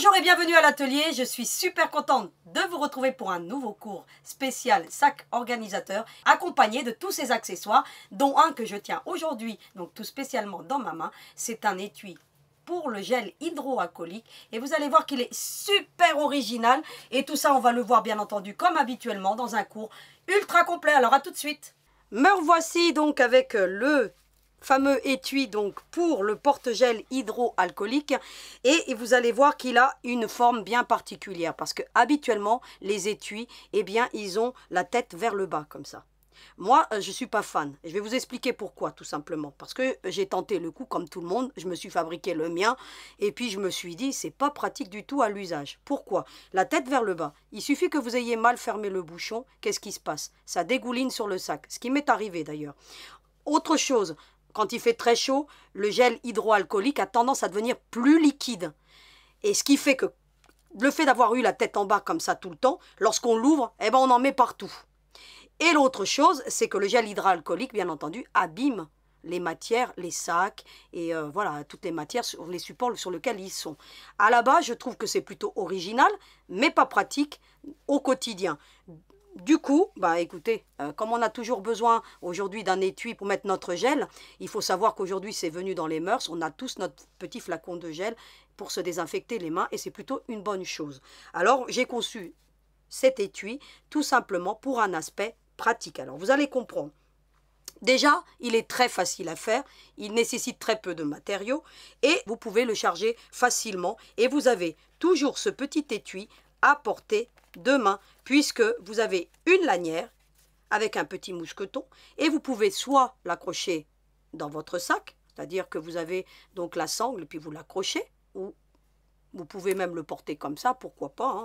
Bonjour et bienvenue à l'atelier, je suis super contente de vous retrouver pour un nouveau cours spécial sac organisateur accompagné de tous ces accessoires dont un que je tiens aujourd'hui, donc tout spécialement dans ma main, c'est un étui pour le gel hydroalcoolique et vous allez voir qu'il est super original et tout ça on va le voir bien entendu comme habituellement dans un cours ultra complet, alors à tout de suite. Me revoici donc avec le fameux étui donc pour le porte-gel hydroalcoolique et vous allez voir qu'il a une forme bien particulière parce que habituellement les étuis eh bien ils ont la tête vers le bas comme ça. Moi je suis pas fan, je vais vous expliquer pourquoi tout simplement parce que j'ai tenté le coup comme tout le monde, je me suis fabriqué le mien et puis je me suis dit c'est pas pratique du tout à l'usage. Pourquoi? La tête vers le bas, il suffit que vous ayez mal fermé le bouchon, qu'est-ce qui se passe? Ça dégouline sur le sac, ce qui m'est arrivé d'ailleurs. Autre chose, quand il fait très chaud, le gel hydroalcoolique a tendance à devenir plus liquide. Et ce qui fait que le fait d'avoir eu la tête en bas comme ça tout le temps, lorsqu'on l'ouvre, eh ben on en met partout. Et l'autre chose, c'est que le gel hydroalcoolique, bien entendu, abîme les matières, les sacs et voilà, toutes les matières sur les supports sur lesquels ils sont. À la base, je trouve que c'est plutôt original, mais pas pratique au quotidien. Du coup, bah écoutez, comme on a toujours besoin aujourd'hui d'un étui pour mettre notre gel, il faut savoir qu'aujourd'hui c'est venu dans les mœurs, on a tous notre petit flacon de gel pour se désinfecter les mains et c'est plutôt une bonne chose. Alors j'ai conçu cet étui tout simplement pour un aspect pratique. Alors vous allez comprendre. Déjà, il est très facile à faire, il nécessite très peu de matériaux et vous pouvez le charger facilement et vous avez toujours ce petit étui à portée de main puisque vous avez une lanière avec un petit mousqueton et vous pouvez soit l'accrocher dans votre sac, c'est-à-dire que vous avez donc la sangle et puis vous l'accrochez ou vous pouvez même le porter comme ça, pourquoi pas,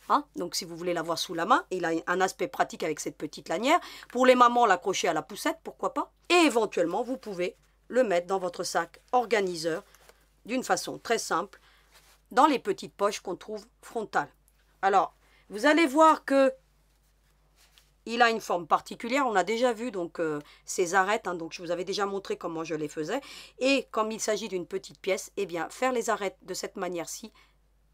hein, donc si vous voulez l'avoir sous la main, il a un aspect pratique avec cette petite lanière. Pour les mamans, l'accrocher à la poussette, pourquoi pas. Et éventuellement, vous pouvez le mettre dans votre sac organiseur d'une façon très simple, dans les petites poches qu'on trouve frontales. Alors, vous allez voir que il a une forme particulière. On a déjà vu donc ces arêtes, hein, donc je vous avais déjà montré comment je les faisais. Et comme il s'agit d'une petite pièce, eh bien faire les arêtes de cette manière-ci,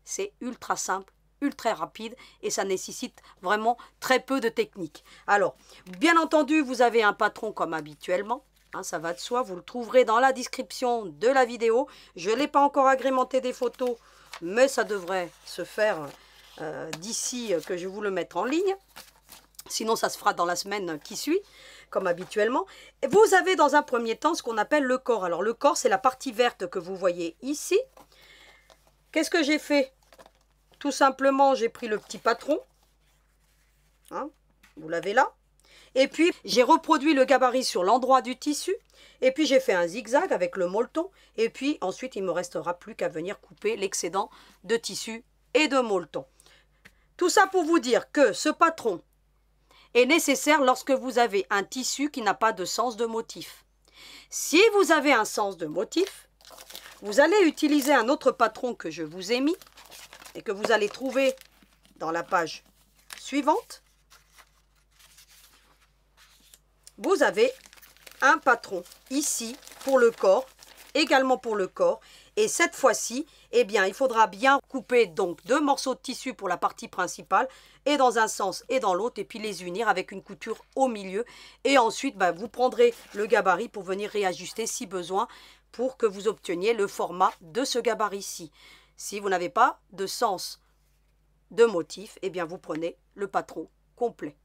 c'est ultra simple, ultra rapide et ça nécessite vraiment très peu de technique. Alors, bien entendu, vous avez un patron comme habituellement. Hein, ça va de soi, vous le trouverez dans la description de la vidéo. Je ne l'ai pas encore agrémenté des photos, mais ça devrait se faire d'ici que je vous le mette en ligne. Sinon, ça se fera dans la semaine qui suit, comme habituellement. Et vous avez dans un premier temps ce qu'on appelle le corps. Alors, le corps, c'est la partie verte que vous voyez ici. Qu'est-ce que j'ai fait? Tout simplement, j'ai pris le petit patron. Hein, vous l'avez là. Et puis, j'ai reproduit le gabarit sur l'endroit du tissu. Et puis, j'ai fait un zigzag avec le molleton. Et puis, ensuite, il ne me restera plus qu'à venir couper l'excédent de tissu et de molleton. Tout ça pour vous dire que ce patron est nécessaire lorsque vous avez un tissu qui n'a pas de sens de motif. Si vous avez un sens de motif, vous allez utiliser un autre patron que je vous ai mis et que vous allez trouver dans la page suivante. Vous avez un patron ici pour le corps, également pour le corps. Et cette fois-ci, eh bien, il faudra bien couper donc 2 morceaux de tissu pour la partie principale, et dans un sens et dans l'autre, et puis les unir avec une couture au milieu. Et ensuite, ben, vous prendrez le gabarit pour venir réajuster si besoin, pour que vous obteniez le format de ce gabarit-ci. Si vous n'avez pas de sens de motif, eh bien, vous prenez le patron complet.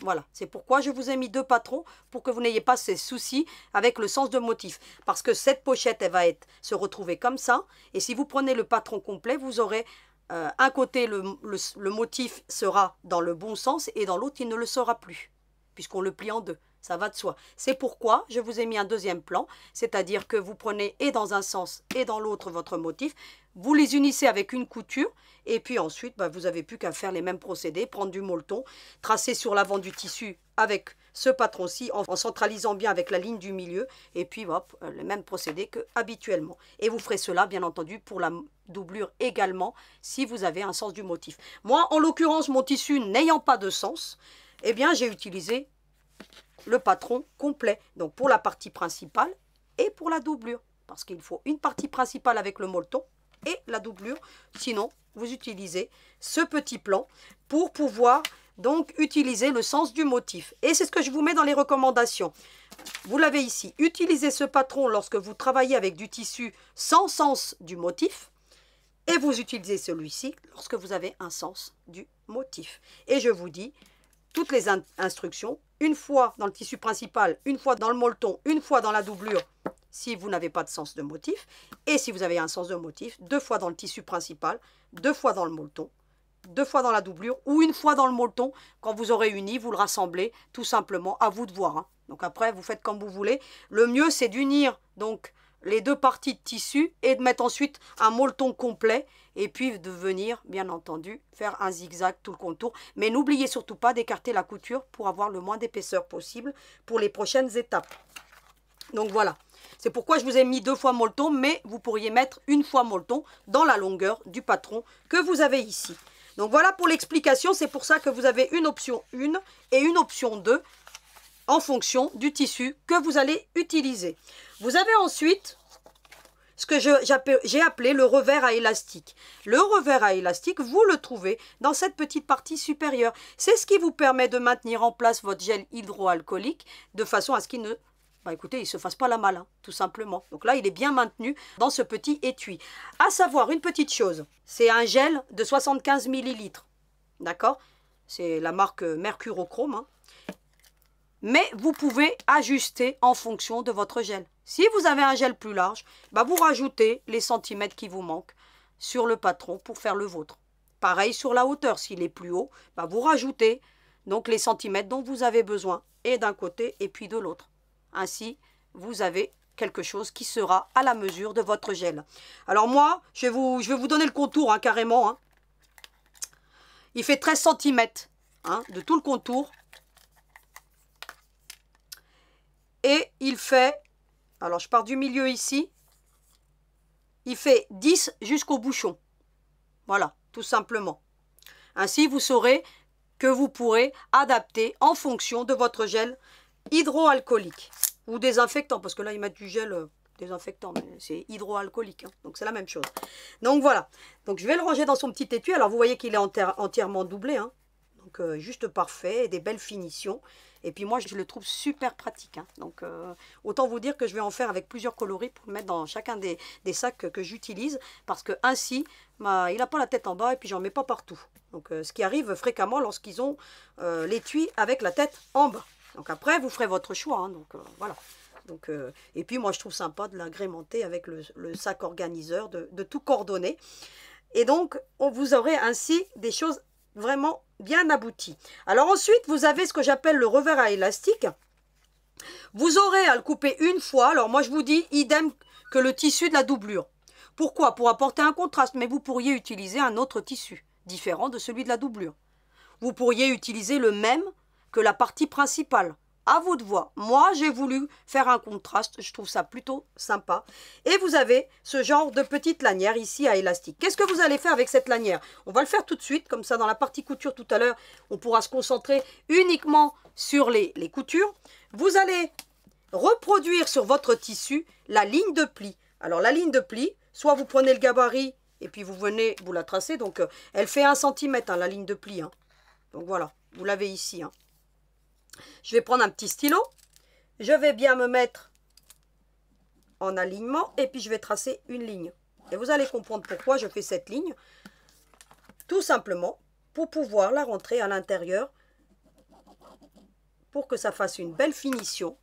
Voilà, c'est pourquoi je vous ai mis 2 patrons pour que vous n'ayez pas ces soucis avec le sens de motif. Parce que cette pochette, elle va se retrouver comme ça. Et si vous prenez le patron complet, vous aurez un côté, le motif sera dans le bon sens et dans l'autre, il ne le sera plus. Puisqu'on le plie en 2. Ça va de soi. C'est pourquoi je vous ai mis un deuxième plan. C'est-à-dire que vous prenez et dans un sens et dans l'autre votre motif. Vous les unissez avec une couture. Et puis ensuite, bah, vous n'avez plus qu'à faire les mêmes procédés. Prendre du molleton, tracer sur l'avant du tissu avec ce patron-ci en centralisant bien avec la ligne du milieu. Et puis hop, le même procédé qu'habituellement. Et vous ferez cela bien entendu pour la doublure également si vous avez un sens du motif. Moi, en l'occurrence, mon tissu n'ayant pas de sens, eh bien j'ai utilisé le patron complet. Donc pour la partie principale et pour la doublure. Parce qu'il faut une partie principale avec le molleton et la doublure. Sinon, vous utilisez ce petit plan pour pouvoir donc utiliser le sens du motif. Et c'est ce que je vous mets dans les recommandations. Vous l'avez ici. Utilisez ce patron lorsque vous travaillez avec du tissu sans sens du motif. Et vous utilisez celui-ci lorsque vous avez un sens du motif. Et je vous dis toutes les instructions, une fois dans le tissu principal, une fois dans le molleton, une fois dans la doublure, si vous n'avez pas de sens de motif. Et si vous avez un sens de motif, 2 fois dans le tissu principal, 2 fois dans le molleton, 2 fois dans la doublure ou une fois dans le molleton. Quand vous aurez uni, vous le rassemblez tout simplement, à vous de voir. Hein. Donc après, vous faites comme vous voulez. Le mieux, c'est d'unir donc les 2 parties de tissu et de mettre ensuite un molleton complet et puis de venir, bien entendu, faire un zigzag tout le contour. Mais n'oubliez surtout pas d'écarter la couture pour avoir le moins d'épaisseur possible pour les prochaines étapes. Donc voilà. C'est pourquoi je vous ai mis 2 fois molleton, mais vous pourriez mettre 1 fois molleton dans la longueur du patron que vous avez ici. Donc voilà pour l'explication, c'est pour ça que vous avez une option 1 et une option 2 en fonction du tissu que vous allez utiliser. Vous avez ensuite ce que j'ai appelé le revers à élastique. Le revers à élastique, vous le trouvez dans cette petite partie supérieure. C'est ce qui vous permet de maintenir en place votre gel hydroalcoolique de façon à ce qu'il ne... Bah écoutez, il ne se fasse pas la malle, hein, tout simplement. Donc là, il est bien maintenu dans ce petit étui. À savoir, une petite chose, c'est un gel de 75 ml. D'accord? C'est la marque Mercurochrome. Hein. Mais vous pouvez ajuster en fonction de votre gel. Si vous avez un gel plus large, bah vous rajoutez les centimètres qui vous manquent sur le patron pour faire le vôtre. Pareil sur la hauteur, s'il est plus haut, bah vous rajoutez donc les centimètres dont vous avez besoin, et d'un côté et puis de l'autre. Ainsi, vous avez quelque chose qui sera à la mesure de votre gel. Alors moi, je vais vous donner le contour hein, carrément. Hein. Il fait 13 cm hein, de tout le contour. Et il fait, alors je pars du milieu ici, il fait 10 jusqu'au bouchon. Voilà, tout simplement. Ainsi, vous saurez que vous pourrez adapter en fonction de votre gel hydroalcoolique ou désinfectant, parce que là ils mettent du gel désinfectant, mais c'est hydroalcoolique, hein, donc c'est la même chose. Donc voilà, donc je vais le ranger dans son petit étui. Alors vous voyez qu'il est entièrement doublé, hein, donc juste parfait, et des belles finitions. Et puis moi je le trouve super pratique, hein, donc autant vous dire que je vais en faire avec plusieurs coloris pour le mettre dans chacun des sacs que j'utilise, parce que ainsi il n'a pas la tête en bas et puis j'en mets pas partout. Donc ce qui arrive fréquemment lorsqu'ils ont l'étui avec la tête en bas. Donc après, vous ferez votre choix. Hein, donc voilà. Donc, et puis moi, je trouve sympa de l'agrémenter avec le sac organiseur, de tout coordonner. Et donc, vous aurez ainsi des choses vraiment bien abouties. Alors ensuite, vous avez ce que j'appelle le revers à élastique. Vous aurez à le couper une fois. Alors moi, je vous dis, idem que le tissu de la doublure. Pourquoi? Pour apporter un contraste. Mais vous pourriez utiliser un autre tissu, différent de celui de la doublure. Vous pourriez utiliser le même que la partie principale. À vous de voir. Moi, j'ai voulu faire un contraste. Je trouve ça plutôt sympa. Et vous avez ce genre de petite lanière ici à élastique. Qu'est-ce que vous allez faire avec cette lanière? On va le faire tout de suite. Comme ça, dans la partie couture tout à l'heure, on pourra se concentrer uniquement sur les coutures. Vous allez reproduire sur votre tissu la ligne de pli. Alors, la ligne de pli, soit vous prenez le gabarit et puis vous venez, vous la tracez. Donc, elle fait 1 cm, hein, la ligne de pli. Hein. Donc, voilà. Vous l'avez ici. Hein. Je vais prendre un petit stylo, je vais bien me mettre en alignement et puis je vais tracer une ligne. Et vous allez comprendre pourquoi je fais cette ligne. Tout simplement pour pouvoir la rentrer à l'intérieur pour que ça fasse une belle finition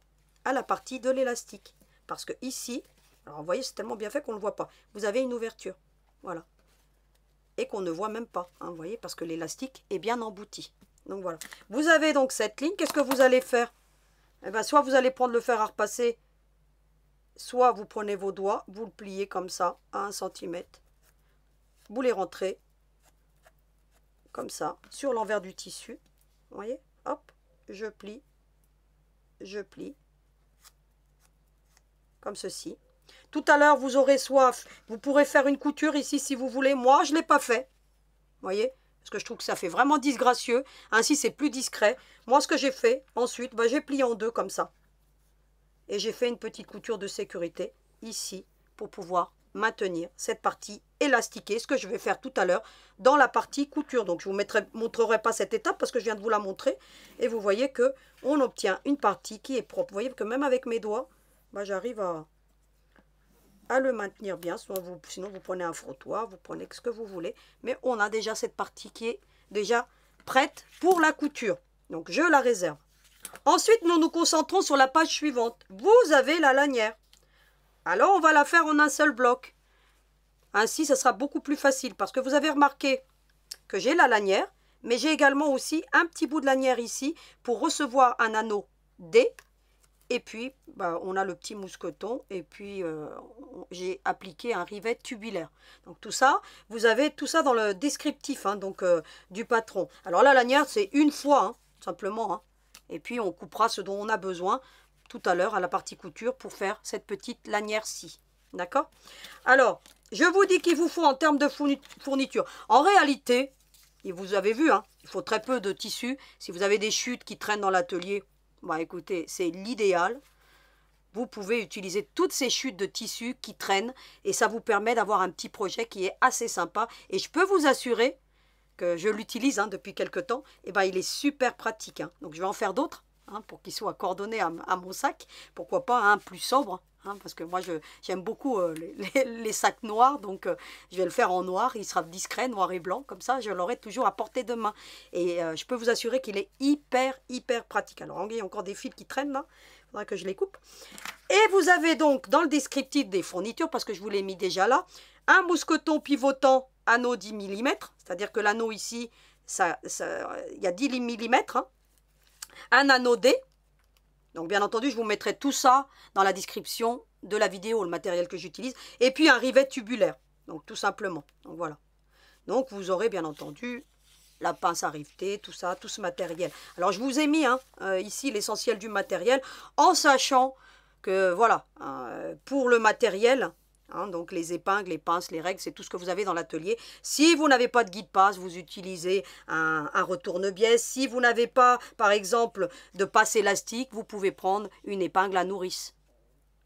à la partie de l'élastique. Parce que ici, alors vous voyez c'est tellement bien fait qu'on ne le voit pas. Vous avez une ouverture, voilà. Et qu'on ne voit même pas, hein, vous voyez, parce que l'élastique est bien embouti. Donc voilà. Vous avez donc cette ligne. Qu'est-ce que vous allez faire? Eh bien, soit vous allez prendre le fer à repasser, soit vous prenez vos doigts, vous le pliez comme ça, à 1 cm. Vous les rentrez comme ça, sur l'envers du tissu. Vous voyez? Hop, je plie, comme ceci. Tout à l'heure, vous aurez soif. Vous pourrez faire une couture ici si vous voulez. Moi, je ne l'ai pas fait. Vous voyez? Parce que je trouve que ça fait vraiment disgracieux. Ainsi, c'est plus discret. Moi, ce que j'ai fait, ensuite, j'ai plié en 2 comme ça. Et j'ai fait une petite couture de sécurité, ici, pour pouvoir maintenir cette partie élastiquée, ce que je vais faire tout à l'heure dans la partie couture. Donc je ne vous montrerai pas cette étape parce que je viens de vous la montrer. Et vous voyez que on obtient une partie qui est propre. Vous voyez que même avec mes doigts, bah, j'arrive à le maintenir bien. Sinon vous prenez un frottoir, vous prenez ce que vous voulez. Mais on a déjà cette partie qui est déjà prête pour la couture. Donc je la réserve. Ensuite, nous nous concentrons sur la page suivante. Vous avez la lanière. Alors, on va la faire en un seul bloc. Ainsi, ce sera beaucoup plus facile parce que vous avez remarqué que j'ai la lanière, mais j'ai également aussi un petit bout de lanière ici pour recevoir un anneau D. Et puis, bah, on a le petit mousqueton et puis j'ai appliqué un rivet tubulaire. Donc tout ça, vous avez tout ça dans le descriptif du patron. Alors la lanière, c'est une fois, hein, simplement. Hein. Et puis, on coupera ce dont on a besoin tout à l'heure à la partie couture pour faire cette petite lanière-ci. D'accord? Alors, je vous dis qu'il vous faut en termes de fourniture. En réalité, et vous avez vu, hein, il faut très peu de tissu. Si vous avez des chutes qui traînent dans l'atelier, bah écoutez, c'est l'idéal. Vous pouvez utiliser toutes ces chutes de tissu qui traînent et ça vous permet d'avoir un petit projet qui est assez sympa. Et je peux vous assurer que je l'utilise depuis quelques temps. Et ben, il est super pratique. Hein. Donc, je vais en faire d'autres. Pour qu'il soit coordonné à mon sac. Pourquoi pas un plus sobre, parce que moi j'aime beaucoup les sacs noirs, donc je vais le faire en noir, il sera discret, noir et blanc, comme ça je l'aurai toujours à portée de main. Et je peux vous assurer qu'il est hyper pratique. Alors il y a encore des fils qui traînent là, il faudra que je les coupe. Et vous avez donc dans le descriptif des fournitures, parce que je vous l'ai mis déjà là, un mousqueton pivotant anneau 10 mm, c'est-à-dire que l'anneau ici, il y a 10 mm, un anneau D. Donc bien entendu, je vous mettrai tout ça dans la description de la vidéo, le matériel que j'utilise. Et puis un rivet tubulaire, donc tout simplement. Donc voilà. Donc vous aurez bien entendu la pince à riveter, tout ça, tout ce matériel. Alors je vous ai mis ici l'essentiel du matériel, en sachant que voilà, pour le matériel, donc les épingles, les pinces, les règles, c'est tout ce que vous avez dans l'atelier. Si vous n'avez pas de guide-passe, vous utilisez un retourne-biais. Si vous n'avez pas, par exemple, de passe élastique, vous pouvez prendre une épingle à nourrice.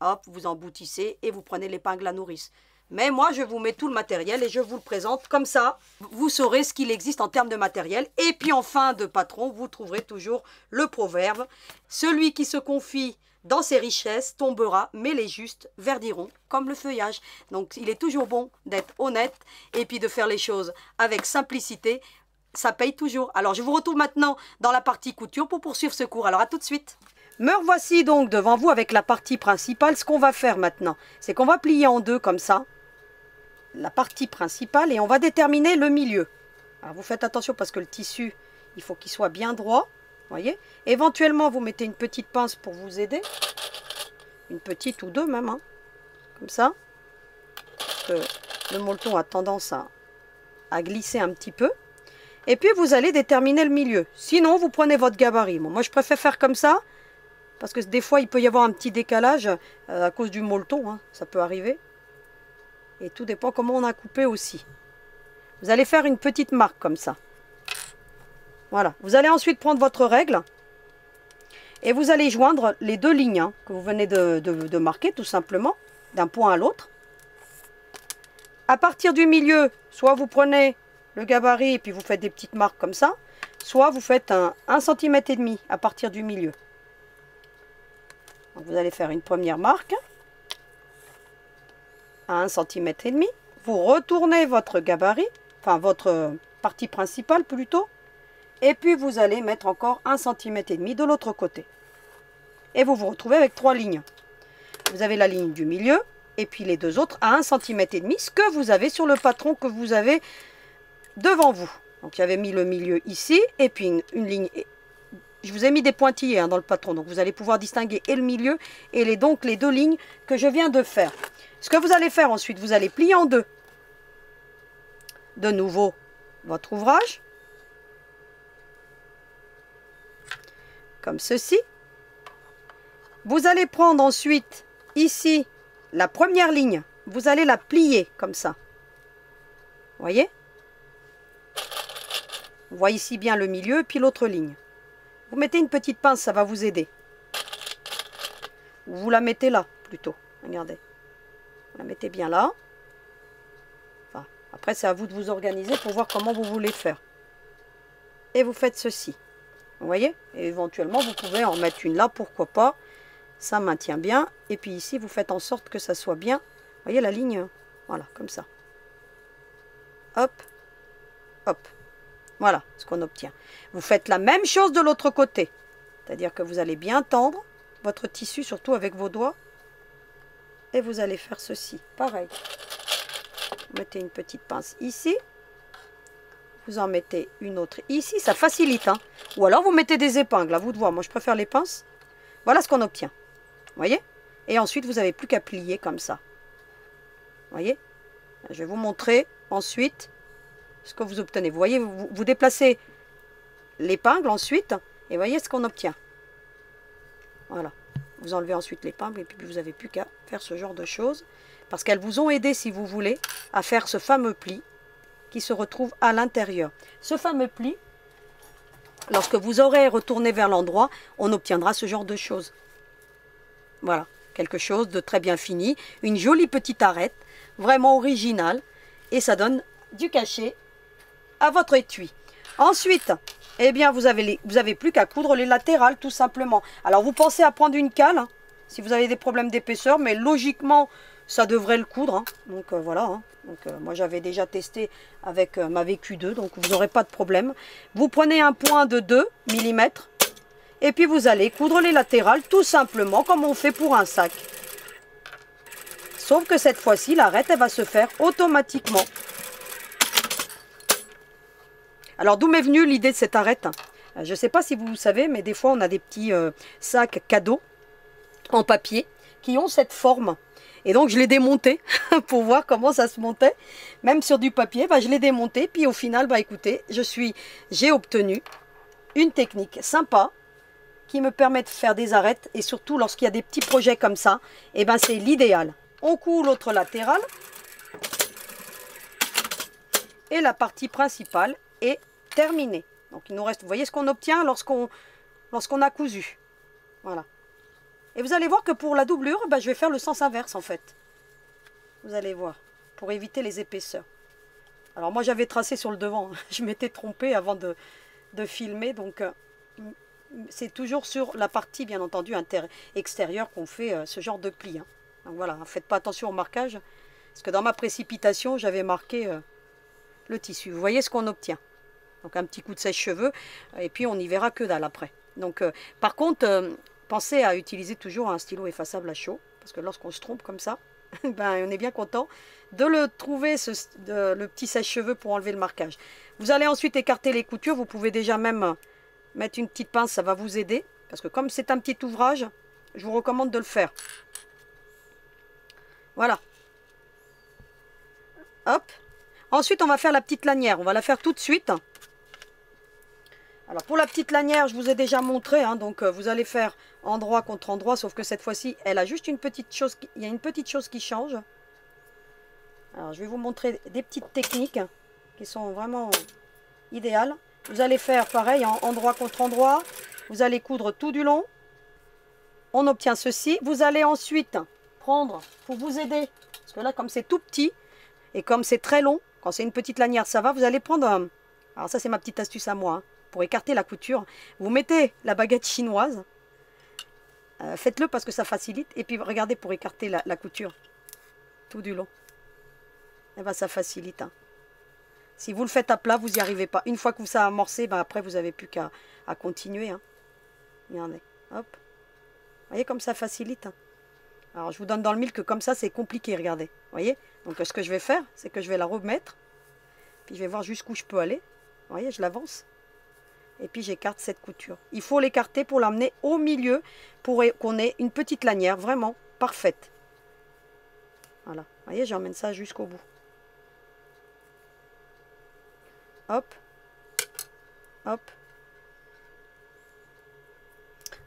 Hop, vous emboutissez et vous prenez l'épingle à nourrice. Mais moi, je vous mets tout le matériel et je vous le présente comme ça. Vous saurez ce qu'il existe en termes de matériel. Et puis en fin de patron, vous trouverez toujours le proverbe. Celui qui se confie dans ses richesses tombera, mais les justes verdiront comme le feuillage. Donc il est toujours bon d'être honnête et puis de faire les choses avec simplicité. Ça paye toujours. Alors je vous retrouve maintenant dans la partie couture pour poursuivre ce cours. Alors à tout de suite. Me revoici donc devant vous avec la partie principale. Ce qu'on va faire maintenant, c'est qu'on va plier en deux comme ça la partie principale et on va déterminer le milieu. Alors vous faites attention parce que le tissu, il faut qu'il soit bien droit. Voyez, éventuellement vous mettez une petite pince pour vous aider, une petite ou deux même, comme ça, parce que le molleton a tendance à glisser un petit peu. Et puis vous allez déterminer le milieu. Sinon vous prenez votre gabarit. Bon, moi je préfère faire comme ça, parce que des fois il peut y avoir un petit décalage à cause du molleton, ça peut arriver. Et tout dépend comment on a coupé aussi. Vous allez faire une petite marque comme ça. Voilà, vous allez ensuite prendre votre règle et vous allez joindre les deux lignes que vous venez de marquer tout simplement, d'un point à l'autre. À partir du milieu, soit vous prenez le gabarit et puis vous faites des petites marques comme ça, soit vous faites un 1,5 cm à partir du milieu. Donc vous allez faire une première marque à 1,5 cm. Vous retournez votre gabarit, enfin votre partie principale plutôt. Et puis vous allez mettre encore 1,5 cm de l'autre côté. Et vous vous retrouvez avec 3 lignes. Vous avez la ligne du milieu et puis les deux autres à 1,5 cm, ce que vous avez sur le patron que vous avez devant vous. Donc j'avais mis le milieu ici et puis une ligne. Je vous ai mis des pointillés dans le patron, donc vous allez pouvoir distinguer et le milieu et donc les deux lignes que je viens de faire. Ce que vous allez faire ensuite, vous allez plier en deux. De nouveau votre ouvrage. Comme ceci. Vous allez prendre ensuite ici la première ligne, vous allez la plier comme ça. Voyez? On voit ici bien le milieu et puis l'autre ligne. Vous mettez une petite pince, ça va vous aider. Ou vous la mettez là plutôt. Regardez. Vous la mettez bien là. Après, c'est à vous de vous organiser pour voir comment vous voulez faire. Et vous faites ceci. Vous voyez? Et éventuellement, vous pouvez en mettre une là, pourquoi pas. Ça maintient bien. Et puis ici, vous faites en sorte que ça soit bien. Vous voyez la ligne? Voilà, comme ça. Hop, hop. Voilà ce qu'on obtient. Vous faites la même chose de l'autre côté. C'est-à-dire que vous allez bien tendre votre tissu, surtout avec vos doigts. Et vous allez faire ceci. Pareil. Vous mettez une petite pince ici. Vous en mettez une autre ici. Ça facilite. Hein. Ou alors vous mettez des épingles. À vous de voir. Moi, je préfère les pinces. Voilà ce qu'on obtient. Vous voyez? Et ensuite, vous n'avez plus qu'à plier comme ça. Vous voyez? Je vais vous montrer ensuite ce que vous obtenez. Vous voyez, vous déplacez l'épingle ensuite. Et voyez ce qu'on obtient. Voilà. Vous enlevez ensuite l'épingle et puis vous n'avez plus qu'à faire ce genre de choses. Parce qu'elles vous ont aidé, si vous voulez, à faire ce fameux pli qui se retrouve à l'intérieur. Ce fameux pli, lorsque vous aurez retourné vers l'endroit, on obtiendra ce genre de choses. Voilà. Quelque chose de très bien fini. Une jolie petite arête, vraiment originale. Et ça donne du cachet à votre étui. Ensuite, eh bien, vous avez plus qu'à coudre les latérales, tout simplement. Alors, vous pensez à prendre une cale, hein, si vous avez des problèmes d'épaisseur, mais logiquement, ça devrait le coudre. Hein. Donc, voilà. Hein. Donc, moi, j'avais déjà testé avec ma VQ2, donc vous n'aurez pas de problème. Vous prenez un point de 2 mm, et puis vous allez coudre les latérales, tout simplement, comme on fait pour un sac. Sauf que cette fois-ci, l'arête, elle va se faire automatiquement. Alors, d'où m'est venue l'idée de cette arête? Je ne sais pas si vous savez, mais des fois, on a des petits sacs cadeaux en papier qui ont cette forme. Et donc, je l'ai démonté pour voir comment ça se montait. Même sur du papier, bah, je l'ai démonté. Puis au final, bah, écoutez, j'ai obtenu une technique sympa qui me permet de faire des arêtes. Et surtout, lorsqu'il y a des petits projets comme ça, eh ben, c'est l'idéal. On coud l'autre latérale. Et la partie principale est terminée. Donc il nous reste, vous voyez ce qu'on obtient lorsqu'on a cousu. Voilà. Et vous allez voir que pour la doublure, ben, je vais faire le sens inverse en fait. Vous allez voir, pour éviter les épaisseurs. Alors moi j'avais tracé sur le devant, je m'étais trompée avant de filmer, donc c'est toujours sur la partie bien entendu extérieure qu'on fait ce genre de pli. Hein. Donc voilà, faites pas attention au marquage, parce que dans ma précipitation j'avais marqué le tissu. Vous voyez ce qu'on obtient. Donc un petit coup de sèche-cheveux, et puis on n'y verra que dalle après. Donc par contre, pensez à utiliser toujours un stylo effaçable à chaud, parce que lorsqu'on se trompe comme ça, ben, on est bien content de le trouver, le petit sèche-cheveux pour enlever le marquage. Vous allez ensuite écarter les coutures, vous pouvez déjà même mettre une petite pince, ça va vous aider, parce que comme c'est un petit ouvrage, je vous recommande de le faire. Voilà. Hop. Ensuite, on va faire la petite lanière. On va la faire tout de suite. Alors, pour la petite lanière, je vous ai déjà montré. Hein, donc, vous allez faire endroit contre endroit. Sauf que cette fois-ci, elle a juste une petite chose. Il y a une petite chose qui change. Alors, je vais vous montrer des petites techniques qui sont vraiment idéales. Vous allez faire pareil, en endroit contre endroit. Vous allez coudre tout du long. On obtient ceci. Vous allez ensuite prendre, pour vous aider, parce que là, comme c'est tout petit, et comme c'est très long, quand c'est une petite lanière, ça va, vous allez prendre, alors ça c'est ma petite astuce à moi, hein, pour écarter la couture, vous mettez la baguette chinoise, faites-le parce que ça facilite, et puis regardez pour écarter la couture, tout du long, et ben ça facilite. Hein. Si vous le faites à plat, vous n'y arrivez pas. Une fois que vous ça amorcé, ben après vous n'avez plus qu'à continuer. Hein. Regardez, hop, vous voyez comme ça facilite. Hein. Alors je vous donne dans le mille que comme ça c'est compliqué, regardez, vous voyez. Donc ce que je vais faire, c'est que je vais la remettre, puis je vais voir jusqu'où je peux aller. Vous voyez, je l'avance. Et puis j'écarte cette couture. Il faut l'écarter pour l'amener au milieu, pour qu'on ait une petite lanière vraiment parfaite. Voilà, vous voyez, j'emmène ça jusqu'au bout. Hop, hop.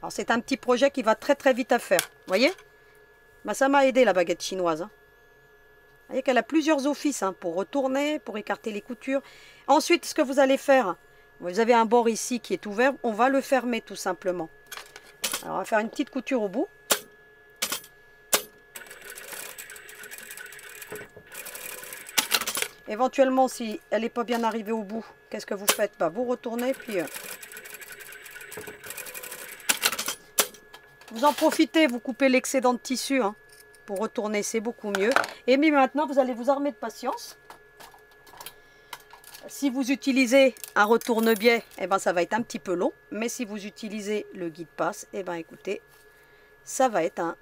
Alors c'est un petit projet qui va très très vite à faire, vous voyez. Ben, ça m'a aidé la baguette chinoise. Hein. Vous voyez qu'elle a plusieurs offices hein, pour retourner, pour écarter les coutures. Ensuite, ce que vous allez faire, vous avez un bord ici qui est ouvert, on va le fermer tout simplement. Alors, on va faire une petite couture au bout. Éventuellement, si elle n'est pas bien arrivée au bout, qu'est-ce que vous faites? Bah, vous retournez, puis vous en profitez, vous coupez l'excédent de tissu hein, pour retourner, c'est beaucoup mieux. Et puis maintenant, vous allez vous armer de patience. Si vous utilisez un retourne-biais, eh ben, ça va être un petit peu long. Mais si vous utilisez le guide-passe, eh ben, écoutez, ça va être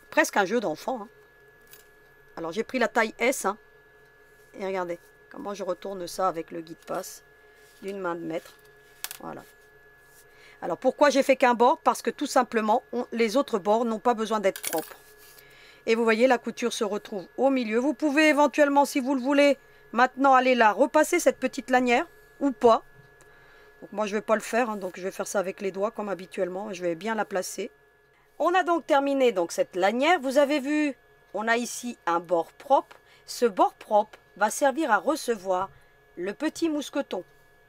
presque un jeu d'enfant. Hein. Alors, j'ai pris la taille S. Hein, et regardez comment je retourne ça avec le guide-passe d'une main de maître. Voilà. Alors, pourquoi j'ai fait qu'un bord? Parce que tout simplement, les autres bords n'ont pas besoin d'être propres. Et vous voyez, la couture se retrouve au milieu. Vous pouvez éventuellement, si vous le voulez, maintenant aller là, repasser cette petite lanière ou pas. Donc, moi, je ne vais pas le faire, hein, donc je vais faire ça avec les doigts comme habituellement. Je vais bien la placer. On a donc terminé donc, cette lanière. Vous avez vu, on a ici un bord propre. Ce bord propre va servir à recevoir le petit mousqueton.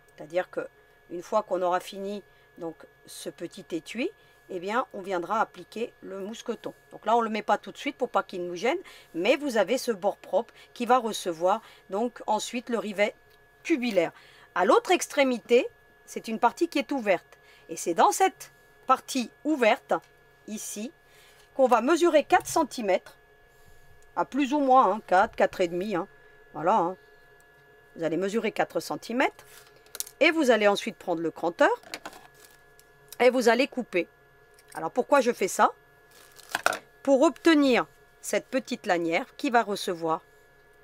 C'est-à-dire qu'une fois qu'on aura fini donc, ce petit étui, eh bien, on viendra appliquer le mousqueton. Donc là, on ne le met pas tout de suite pour pas qu'il nous gêne, mais vous avez ce bord propre qui va recevoir donc ensuite le rivet tubulaire. À l'autre extrémité, c'est une partie qui est ouverte. Et c'est dans cette partie ouverte, ici, qu'on va mesurer 4 cm, à plus ou moins, hein, 4, 4,5, hein, voilà. Hein. Vous allez mesurer 4 cm, et vous allez ensuite prendre le cranteur, et vous allez couper. Alors pourquoi je fais ça? Pour obtenir cette petite lanière qui va recevoir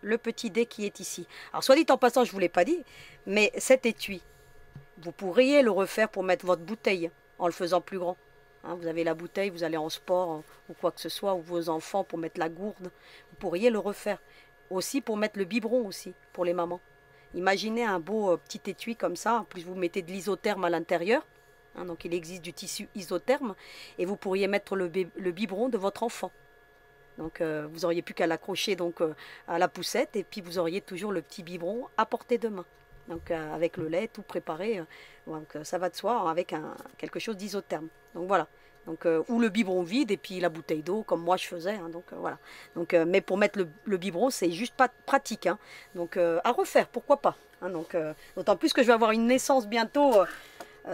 le petit dé qui est ici. Alors soit dit en passant, je ne vous l'ai pas dit, mais cet étui, vous pourriez le refaire pour mettre votre bouteille en le faisant plus grand. Hein, vous avez la bouteille, vous allez en sport ou quoi que ce soit, ou vos enfants pour mettre la gourde, vous pourriez le refaire. Aussi pour mettre le biberon aussi, pour les mamans. Imaginez un beau petit étui comme ça, en plus vous mettez de l'isotherme à l'intérieur. Hein, donc il existe du tissu isotherme et vous pourriez mettre le biberon de votre enfant. Donc vous n'auriez plus qu'à l'accrocher à la poussette et puis vous auriez toujours le petit biberon à portée de main. Donc avec le lait tout préparé, donc ça va de soi avec quelque chose d'isotherme. Donc voilà. Donc, ou le biberon vide et puis la bouteille d'eau comme moi je faisais. Hein, donc voilà. Donc, mais pour mettre le biberon c'est juste pas pratique. Hein, donc à refaire, pourquoi pas. Hein, donc d'autant plus que je vais avoir une naissance bientôt.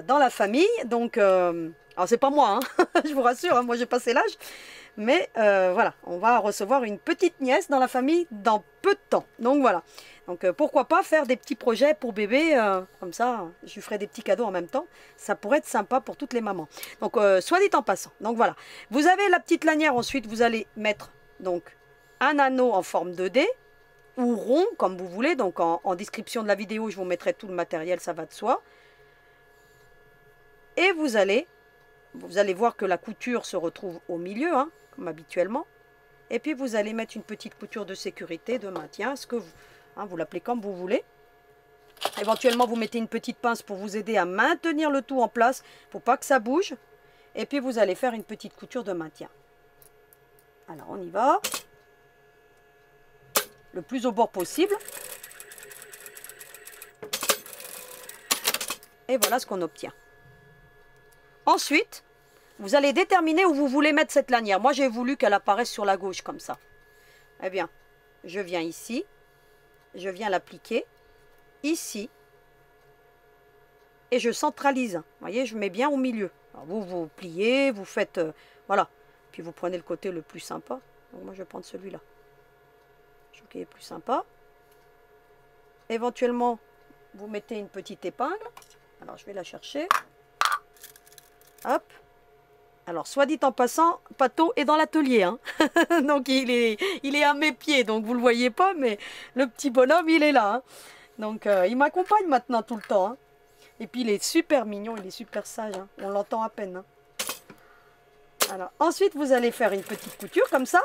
Dans la famille, donc, alors c'est pas moi, hein, je vous rassure, hein, moi j'ai passé l'âge, mais voilà, on va recevoir une petite nièce dans la famille dans peu de temps, donc voilà, donc pourquoi pas faire des petits projets pour bébé, comme ça, je lui ferai des petits cadeaux en même temps, ça pourrait être sympa pour toutes les mamans, donc soit dit en passant, donc voilà, vous avez la petite lanière, ensuite vous allez mettre donc un anneau en forme de dé, ou rond, comme vous voulez, donc en description de la vidéo, je vous mettrai tout le matériel, ça va de soi. Et vous allez voir que la couture se retrouve au milieu, hein, comme habituellement. Et puis vous allez mettre une petite couture de sécurité, de maintien, ce que vous, hein, vous l'appelez comme vous voulez. Éventuellement, vous mettez une petite pince pour vous aider à maintenir le tout en place, pour pas que ça bouge. Et puis vous allez faire une petite couture de maintien. Alors on y va. Le plus au bord possible. Et voilà ce qu'on obtient. Ensuite, vous allez déterminer où vous voulez mettre cette lanière. Moi, j'ai voulu qu'elle apparaisse sur la gauche, comme ça. Eh bien, je viens ici. Je viens l'appliquer. Ici. Et je centralise. Vous voyez, je mets bien au milieu. Alors, vous pliez, vous faites... voilà. Puis vous prenez le côté le plus sympa. Donc, moi, je vais prendre celui-là. Je trouve qu'il est plus sympa. Éventuellement, vous mettez une petite épingle. Alors, je vais la chercher. Hop. Alors, soit dit en passant, Pato est dans l'atelier. Hein. Donc, il est à mes pieds. Donc, vous ne le voyez pas, mais le petit bonhomme, il est là. Hein. Donc, il m'accompagne maintenant tout le temps. Hein. Et puis, il est super mignon, il est super sage. Hein. On l'entend à peine. Hein. Alors, ensuite, vous allez faire une petite couture comme ça.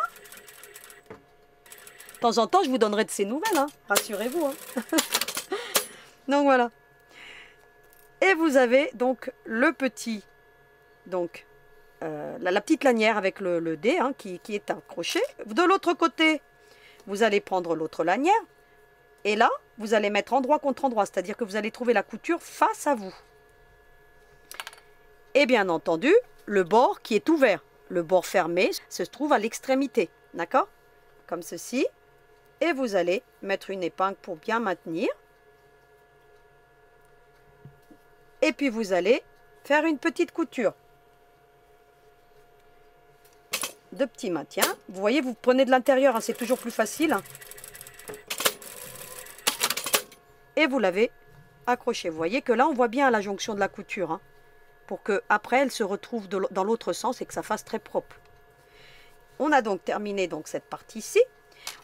De temps en temps, je vous donnerai de ces nouvelles. Hein. Rassurez-vous. Hein. Donc, voilà. Et vous avez donc le petit... Donc, la petite lanière avec le dé hein, qui est accroché. De l'autre côté, vous allez prendre l'autre lanière. Et là, vous allez mettre endroit contre endroit. C'est-à-dire que vous allez trouver la couture face à vous. Et bien entendu, le bord qui est ouvert. Le bord fermé se trouve à l'extrémité. D'accord? Comme ceci. Et vous allez mettre une épingle pour bien maintenir. Et puis vous allez faire une petite couture de petit maintien. Vous voyez, vous prenez de l'intérieur, hein, c'est toujours plus facile. Et vous l'avez accroché. Vous voyez que là, on voit bien la jonction de la couture, hein, pour que après elle se retrouve dans l'autre sens et que ça fasse très propre. On a donc terminé donc cette partie-ci.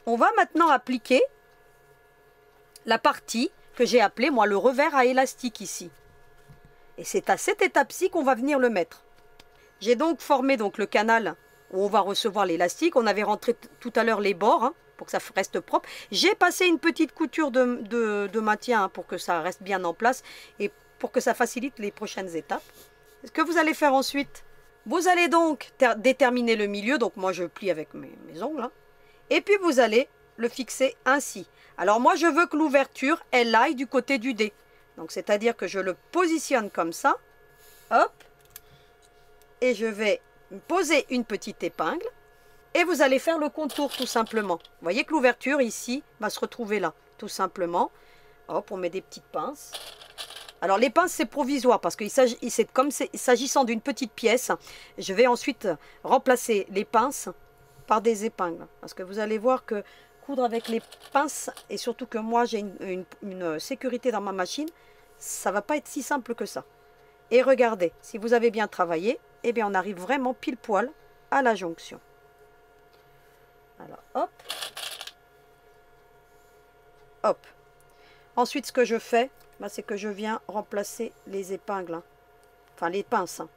On va maintenant appliquer la partie que j'ai appelée, moi, le revers à élastique ici. Et c'est à cette étape-ci qu'on va venir le mettre. J'ai donc formé donc le canal où on va recevoir l'élastique. On avait rentré tout à l'heure les bords, hein, pour que ça reste propre. J'ai passé une petite couture de maintien, hein, pour que ça reste bien en place et pour que ça facilite les prochaines étapes. Ce que vous allez faire ensuite, vous allez donc déterminer le milieu. Donc moi je plie avec mes ongles, hein, et puis vous allez le fixer ainsi. Alors moi je veux que l'ouverture elle aille du côté du dé. Donc c'est-à-dire que je le positionne comme ça. Hop. Et je vais poser une petite épingle. Et vous allez faire le contour tout simplement. Vous voyez que l'ouverture ici va se retrouver là, tout simplement. Hop, on met des petites pinces. Alors les pinces c'est provisoire parce que s'agissant d'une petite pièce, je vais ensuite remplacer les pinces par des épingles. Parce que vous allez voir que coudre avec les pinces, et surtout que moi j'ai une sécurité dans ma machine, ça ne va pas être si simple que ça. Et regardez, si vous avez bien travaillé, eh bien on arrive vraiment pile poil à la jonction. Alors hop, hop. Ensuite ce que je fais, c'est que je viens remplacer les épingles, hein. Enfin les pinces, hein.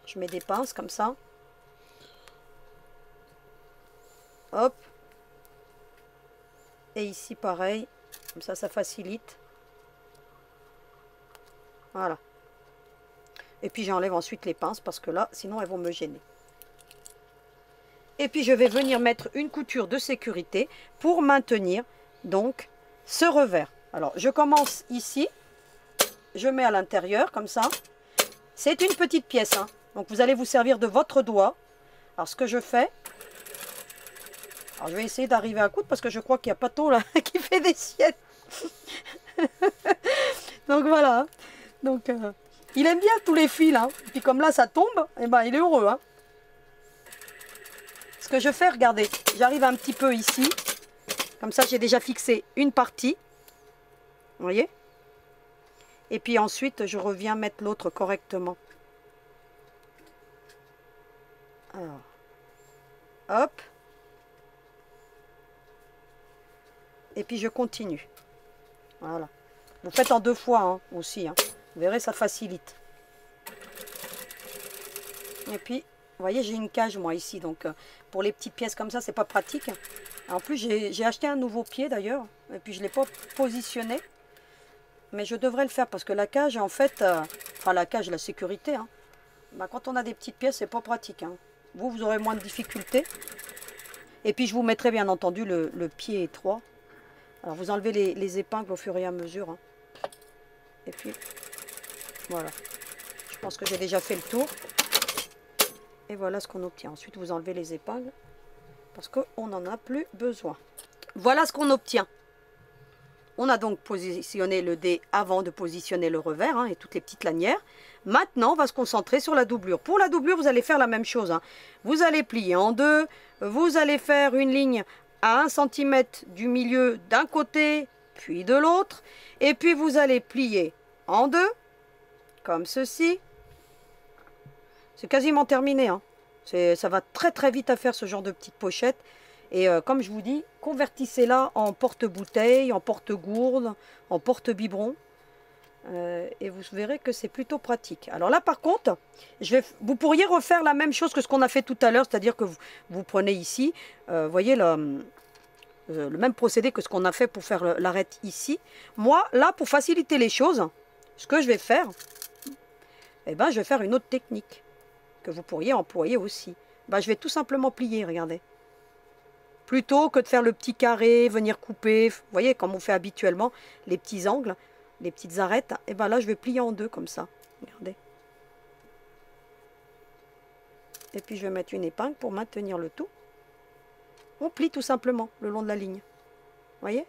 Je mets des pinces comme ça. Hop. Et ici pareil, comme ça facilite. Voilà. Et puis j'enlève ensuite les pinces parce que là, sinon elles vont me gêner. Et puis je vais venir mettre une couture de sécurité pour maintenir donc ce revers. Alors je commence ici, je mets à l'intérieur comme ça. C'est une petite pièce, hein. Donc vous allez vous servir de votre doigt. Alors ce que je fais, alors je vais essayer d'arriver à coudre parce que je crois qu'il y a Pato là qui fait des siennes. Donc voilà. Donc il aime bien tous les fils, hein. Et puis comme là ça tombe, et ben il est heureux, hein. Ce que je fais, regardez, j'arrive un petit peu ici. Comme ça j'ai déjà fixé une partie. Vous voyez? Et puis ensuite je reviens mettre l'autre correctement. Alors, hop. Et puis je continue. Voilà. Vous faites en deux fois, hein, aussi, hein. Vous verrez, ça facilite. Et puis, vous voyez, j'ai une cage, moi, ici. Donc, pour les petites pièces comme ça, c'est pas pratique. En plus, j'ai acheté un nouveau pied, d'ailleurs. Et puis, je ne l'ai pas positionné. Mais je devrais le faire parce que la cage, en fait... enfin, la cage, la sécurité, hein, quand on a des petites pièces, c'est pas pratique, hein. Vous aurez moins de difficultés. Et puis, je vous mettrai, bien entendu, le pied étroit. Alors, vous enlevez les épingles au fur et à mesure, hein. Et puis, voilà. Je pense que j'ai déjà fait le tour. Et voilà ce qu'on obtient. Ensuite, vous enlevez les épingles parce qu'on n'en a plus besoin. Voilà ce qu'on obtient. On a donc positionné le dé avant de positionner le revers, hein, et toutes les petites lanières. Maintenant, on va se concentrer sur la doublure. Pour la doublure, vous allez faire la même chose, hein. Vous allez plier en deux. Vous allez faire une ligne à 1 cm du milieu d'un côté, puis de l'autre. Et puis, vous allez plier en deux, comme ceci. C'est quasiment terminé, hein. Ça va très très vite à faire ce genre de petite pochette. Et comme je vous dis, convertissez-la en porte-bouteille, en porte-gourde, en porte-biberon. Et vous verrez que c'est plutôt pratique. Alors là par contre, vous pourriez refaire la même chose que ce qu'on a fait tout à l'heure. C'est-à-dire que vous prenez ici, vous voyez le même procédé que ce qu'on a fait pour faire l'arête ici. Moi, là, pour faciliter les choses, ce que je vais faire, je vais faire une autre technique que vous pourriez employer aussi. Je vais tout simplement plier, regardez. Plutôt que de faire le petit carré, venir couper, vous voyez, comme on fait habituellement, les petits angles, les petites arêtes, et là, je vais plier en deux comme ça. Regardez. Et puis, je vais mettre une épingle pour maintenir le tout. On plie tout simplement le long de la ligne. Voyez?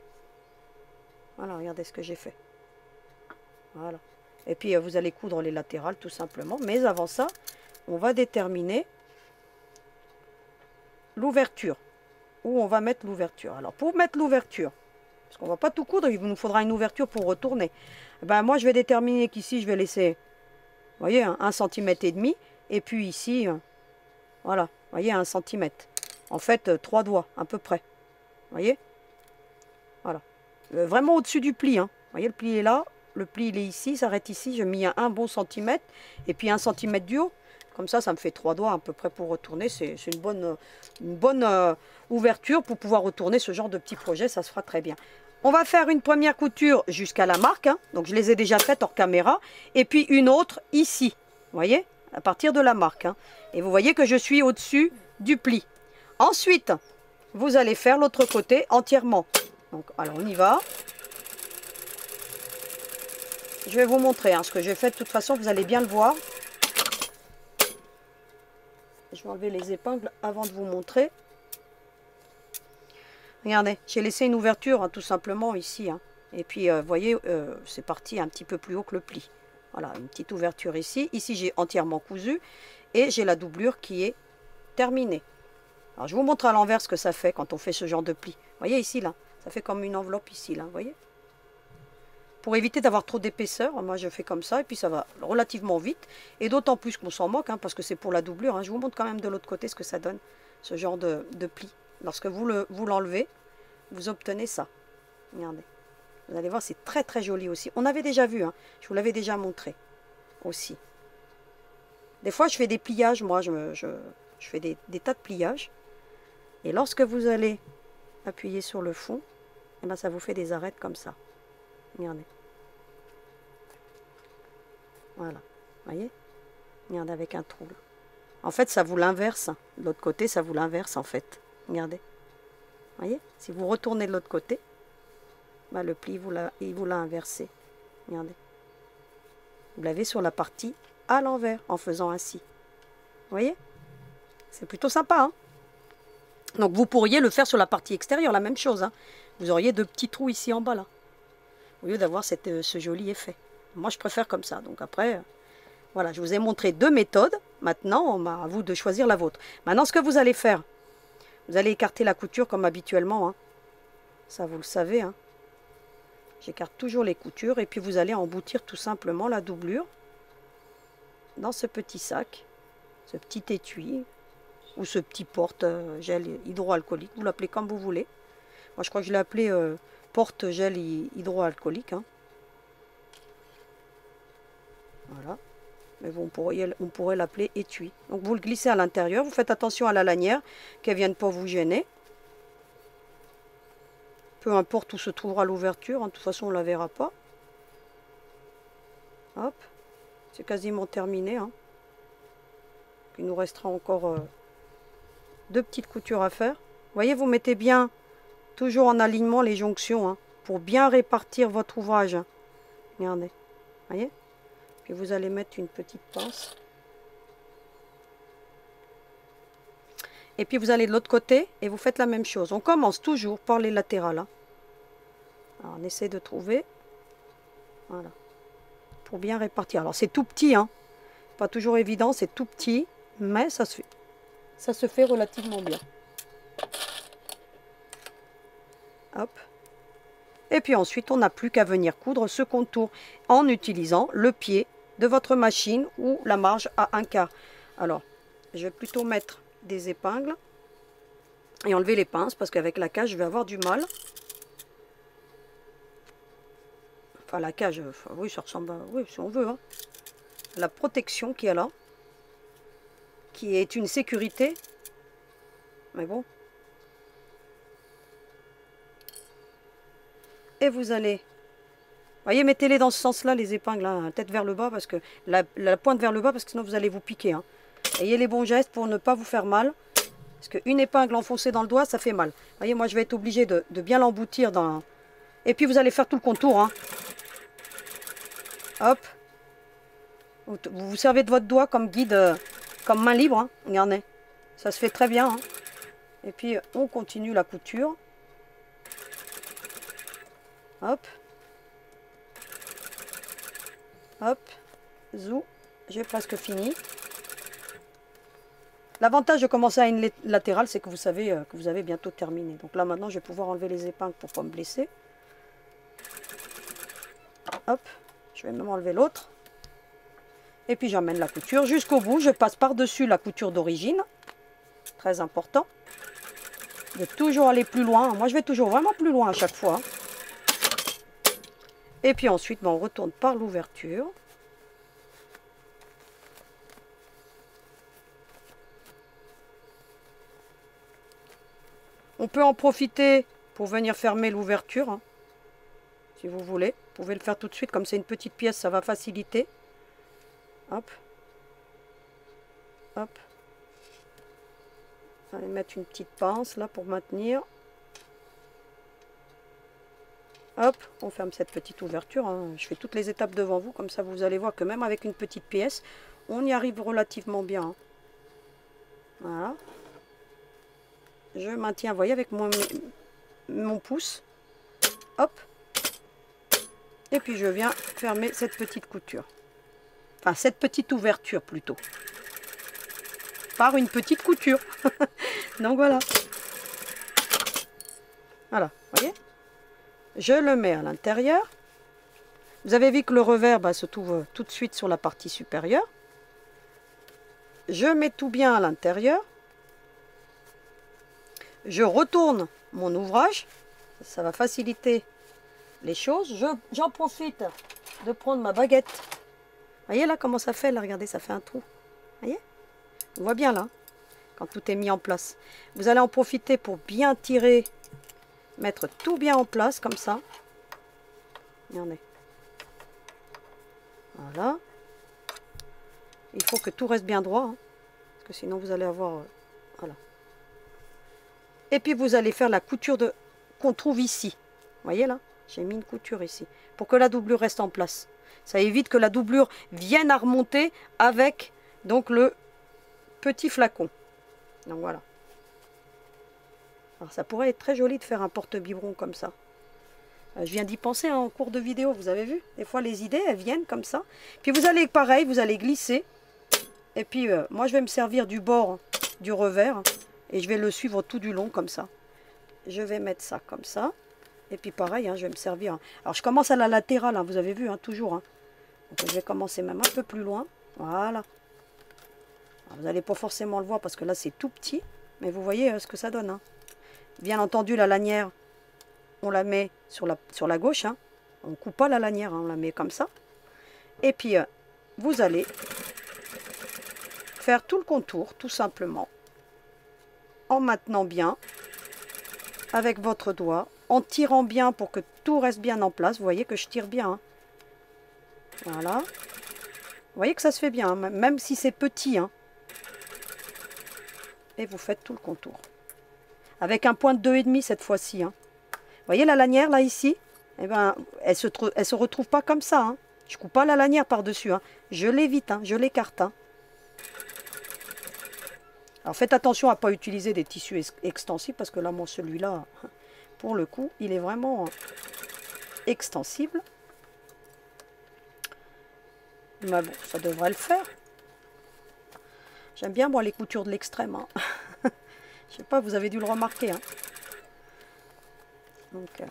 Voilà, regardez ce que j'ai fait. Voilà. Et puis vous allez coudre les latérales tout simplement. Mais avant ça, on va déterminer l'ouverture. Où on va mettre l'ouverture. Alors pour mettre l'ouverture, parce qu'on ne va pas tout coudre, il nous faudra une ouverture pour retourner. Ben, moi je vais déterminer qu'ici je vais laisser, vous voyez, 1,5 cm. Et puis ici, voilà, vous voyez, 1 cm. En fait, 3 doigts à peu près. Vous voyez? Voilà. Vraiment au-dessus du pli. Hein. Vous voyez, le pli est là. Le pli, il est ici, s'arrête ici. J'ai mis un bon centimètre. Et puis 1 cm du haut. Comme ça me fait 3 doigts à peu près pour retourner. C'est une bonne ouverture pour pouvoir retourner ce genre de petit projet. Ça se fera très bien. On va faire une première couture jusqu'à la marque. Hein. Donc, je les ai déjà faites hors caméra. Et puis une autre ici. Vous voyez? À partir de la marque. Hein. Et vous voyez que je suis au-dessus du pli. Ensuite, vous allez faire l'autre côté entièrement. Donc, alors, on y va. Je vais vous montrer ce que j'ai fait. De toute façon, vous allez bien le voir. Je vais enlever les épingles avant de vous montrer. Regardez, j'ai laissé une ouverture, tout simplement, ici. Et puis, vous voyez, c'est parti un petit peu plus haut que le pli. Voilà, une petite ouverture ici. Ici, j'ai entièrement cousu. Et j'ai la doublure qui est terminée. Alors, je vous montre à l'envers ce que ça fait quand on fait ce genre de pli. Vous voyez ici, là, ça fait comme une enveloppe ici, là, vous voyez? Pour éviter d'avoir trop d'épaisseur, moi je fais comme ça, et puis ça va relativement vite. Et d'autant plus qu'on s'en moque, parce que c'est pour la doublure. Je vous montre quand même de l'autre côté ce que ça donne, ce genre de pli. Lorsque vous l'enlevez, vous obtenez ça. Regardez. Vous allez voir, c'est très très joli aussi. On avait déjà vu, je vous l'avais déjà montré aussi. Des fois, je fais des pliages, moi, je fais des tas de pliages. Et lorsque vous allez appuyer sur le fond, eh ben, ça vous fait des arêtes comme ça. Regardez. Voilà. Vous voyez? Regardez avec un trou. Là. En fait, ça vous l'inverse. De l'autre côté, ça vous l'inverse en fait. Regardez. Vous voyez? Si vous retournez de l'autre côté, bah, le pli, il vous l'a inversé. Regardez. Vous l'avez sur la partie à l'envers en faisant ainsi. Vous voyez? C'est plutôt sympa. Donc vous pourriez le faire sur la partie extérieure, la même chose. Vous auriez 2 petits trous ici en bas là. Au lieu d'avoir ce joli effet. Moi, je préfère comme ça. Donc après, voilà, je vous ai montré 2 méthodes. Maintenant, à vous de choisir la vôtre. Maintenant, ce que vous allez faire, vous allez écarter la couture comme habituellement. Ça, vous le savez. J'écarte toujours les coutures. Et puis, vous allez emboutir tout simplement la doublure dans ce petit sac, ce petit étui ou ce petit porte-gel hydroalcoolique. Vous l'appelez comme vous voulez. Moi, je crois que je l'ai appelé... porte-gel hydroalcoolique. Voilà. Mais bon, on pourrait l'appeler étui. Donc vous le glissez à l'intérieur. Vous faites attention à la lanière, qu'elle ne vienne pas vous gêner. Peu importe où se trouvera l'ouverture. De toute façon, on ne la verra pas. Hop. C'est quasiment terminé. Il nous restera encore 2 petites coutures à faire. Vous voyez, vous mettez bien... toujours en alignement les jonctions, pour bien répartir votre ouvrage. Regardez, voyez? Puis vous allez mettre une petite pince. Et puis vous allez de l'autre côté et vous faites la même chose. On commence toujours par les latérales. Alors on essaie de trouver. Voilà. Pour bien répartir. Alors c'est tout petit, pas toujours évident, c'est tout petit, mais ça se fait. Ça se fait relativement bien. Hop. Et puis ensuite, on n'a plus qu'à venir coudre ce contour en utilisant le pied de votre machine ou la marge à 1/4. Alors, je vais plutôt mettre des épingles et enlever les pinces parce qu'avec la cage, je vais avoir du mal. Enfin, la cage, oui, ça ressemble à... Oui, si on veut. La protection qu'il y a là, qui est une sécurité. Mais bon. Et vous allez, voyez, mettez-les dans ce sens-là, les épingles, tête vers le bas, parce que la pointe vers le bas, parce que sinon vous allez vous piquer. Ayez les bons gestes pour ne pas vous faire mal, parce qu'une épingle enfoncée dans le doigt, ça fait mal. Voyez, moi je vais être obligée de bien l'emboutir dans... Et puis vous allez faire tout le contour. Hop. Vous vous servez de votre doigt comme guide, comme main libre. Regardez, ça se fait très bien. Et puis on continue la couture. Hop. Hop. Zou. J'ai presque fini. L'avantage de commencer à une latérale, c'est que vous savez que vous avez bientôt terminé. Donc là, maintenant, je vais pouvoir enlever les épingles pour ne pas me blesser. Hop. Je vais même enlever l'autre. Et puis, j'emmène la couture jusqu'au bout. Je passe par-dessus la couture d'origine. Très important. De toujours aller plus loin. Moi, je vais toujours vraiment plus loin à chaque fois. Et puis ensuite, on retourne par l'ouverture. On peut en profiter pour venir fermer l'ouverture, hein, si vous voulez. Vous pouvez le faire tout de suite, comme c'est une petite pièce, ça va faciliter. Hop. Hop. On va mettre une petite pince là pour maintenir. Hop, on ferme cette petite ouverture. Hein. Je fais toutes les étapes devant vous, comme ça vous allez voir que même avec une petite pièce, on y arrive relativement bien. Hein. Voilà. Je maintiens, vous voyez, avec mon pouce. Hop. Et puis je viens fermer cette petite couture. Enfin, cette petite ouverture plutôt. Par une petite couture. Donc voilà. Voilà, vous voyez. Je le mets à l'intérieur. Vous avez vu que le revers se trouve tout de suite sur la partie supérieure. Je mets tout bien à l'intérieur. Je retourne mon ouvrage. Ça va faciliter les choses. J'en profite de prendre ma baguette. Vous voyez là comment ça fait? Là, regardez, ça fait un trou. Vous voyez? On voit bien là, quand tout est mis en place. Vous allez en profiter pour bien tirer, mettre tout bien en place, comme ça. Regardez. Voilà. Il faut que tout reste bien droit, hein, parce que sinon vous allez avoir... voilà. Et puis vous allez faire la couture qu'on trouve ici. Vous voyez là? J'ai mis une couture ici, pour que la doublure reste en place. Ça évite que la doublure vienne à remonter avec donc le petit flacon. Donc voilà. Alors ça pourrait être très joli de faire un porte-biberon comme ça. Je viens d'y penser en cours de vidéo, vous avez vu? Des fois les idées, elles viennent comme ça. Puis vous allez, pareil, vous allez glisser. Et puis moi je vais me servir du bord du revers. Et je vais le suivre tout du long comme ça. Je vais mettre ça comme ça. Et puis pareil, hein, je vais me servir. Hein. Alors je commence à la latérale, hein, vous avez vu, hein, toujours. Hein. Donc je vais commencer même un peu plus loin. Voilà. Alors, vous n'allez pas forcément le voir parce que là c'est tout petit. Mais vous voyez ce que ça donne. Hein. Bien entendu, la lanière, on la met sur la gauche. Hein. On ne coupe pas la lanière, hein, on la met comme ça. Et puis vous allez faire tout le contour, tout simplement. En maintenant bien avec votre doigt, en tirant bien pour que tout reste bien en place. Vous voyez que je tire bien. Hein. Voilà. Vous voyez que ça se fait bien, hein, même si c'est petit. Hein. Et vous faites tout le contour. Avec un point de 2,5 cette fois-ci. Hein. Vous voyez la lanière là ici? Eh ben, elle se retrouve pas comme ça. Hein. Je coupe pas la lanière par-dessus. Hein. Je l'évite, hein, je l'écarte. Hein. Alors faites attention à ne pas utiliser des tissus extensibles parce que là, moi, celui-là, pour le coup, il est vraiment extensible. Mais bon, ça devrait le faire. J'aime bien, moi, les coutures de l'extrême. Hein. Je sais pas, vous avez dû le remarquer. Hein. Donc,